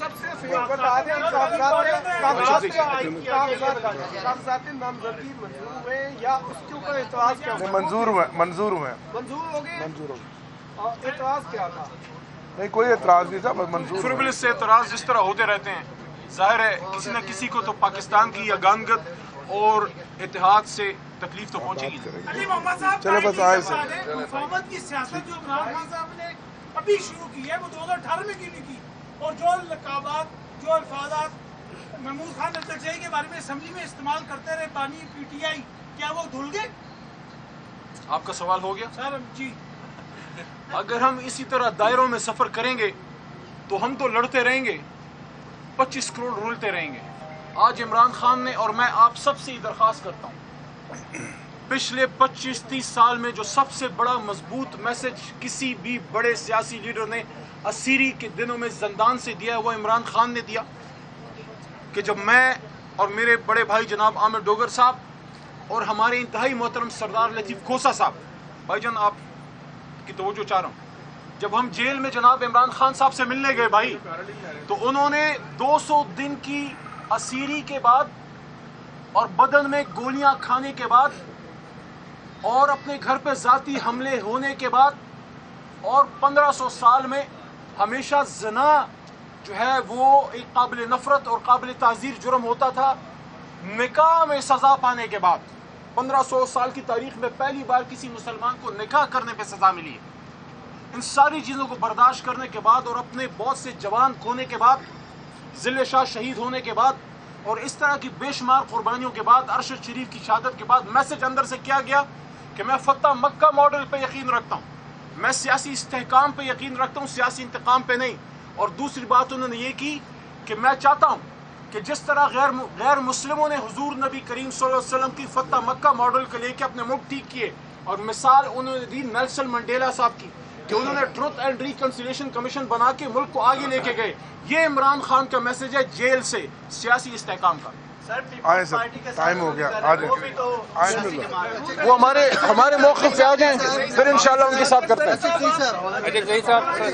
بتا دیں کاغذات نامزدگی منظور ہوئے یا اس کے اوپر اعتراض کیا ہوا؟ منظور ہوئے منظور ہو گئے؟ اعتراض کیا تھا؟ نہیں کوئی اعتراض نہیں تھا، بس منظور فربلس سے اعتراض جس طرح ہوتے رہتے ہیں، ظاہر ہے کسی نہ کسی کو تو پاکستان کی یگانگت اور اتحاد سے تکلیف تو پہنچے گی۔ علی محمد صاحب چلو بس آئے سے مفاہمت کی سیاست جو عمران خان صاحب نے ابھی شروع کی ہے وہ 2018 میں کیوں نہیں کی؟ اور جو لقابات جو الفاظات محمود خان التجائی کے بارے میں اسمبلی میں استعمال کرتے رہے بانی پی ٹی آئی، کیا وہ دھل گئے؟ آپ کا سوال ہو گیا؟ سر جی، اگر ہم اسی طرح دائروں میں سفر کریں گے تو ہم تو لڑتے رہیں گے، 25 کروڑ رولتے رہیں گے۔ آج عمران خان نے اور میں آپ سب سے درخواست کرتا ہوں، پچھلے 25-30 سال میں جو سب سے بڑا مضبوط میسج کسی بھی بڑے سیاسی لیڈر نے اسیری کے دنوں میں زندان سے دیا ہے وہ عمران خان نے دیا، کہ جب میں اور میرے بڑے بھائی جناب عامر ڈوگر صاحب اور ہمارے انتہائی محترم سردار لطیف کھوسا صاحب، بھائی جان آپ کی توجہ چاہ رہا ہوں، جب ہم جیل میں جناب عمران خان صاحب سے ملنے گئے بھائی، تو انہوں نے 200 دن کی اسیری کے بعد اور بدن میں گولیاں کھانے کے بعد اور اپنے گھر پہ ذاتی حملے ہونے کے بعد اور 1500 سال میں ہمیشہ زنا جو ہے وہ ایک قابل نفرت اور قابل تعزیر جرم ہوتا تھا، نکاح میں سزا پانے کے بعد 1500 سال کی تاریخ میں پہلی بار کسی مسلمان کو نکاح کرنے پہ سزا ملی ہے۔ ان ساری چیزوں کو برداشت کرنے کے بعد اور اپنے بہت سے جوان کھونے کے بعد، ذل شاہ شہید ہونے کے بعد اور اس طرح کی بے شمار قربانیوں کے بعد، ارشد شریف کی شہادت کے بعد میسج اندر سے کیا گیا کہ میں فتح مکہ ماڈل پہ یقین رکھتا ہوں، میں سیاسی استحکام پہ یقین رکھتا ہوں، سیاسی انتقام پہ نہیں۔ اور دوسری بات انہوں نے یہ کی کہ میں چاہتا ہوں کہ جس طرح غیر مسلموں نے حضور نبی کریم صلی اللہ علیہ وسلم کی فتح مکہ ماڈل کو لے کے اپنے ملک ٹھیک کیے، اور مثال انہوں نے دی نیلسن منڈیلا صاحب کی کہ انہوں نے ٹروتھ اینڈ ریکنسیلیشن کمیشن بنا کے ملک کو آگے لے کے گئے۔ یہ عمران خان کا میسج ہے جیل سے سیاسی استحکام کا۔ آئے سر ٹائم ہو گیا، آ جائیں وہ ہمارے موقف سے آ جائیں، پھر انشاءاللہ ان کے ساتھ کرتے ہیں۔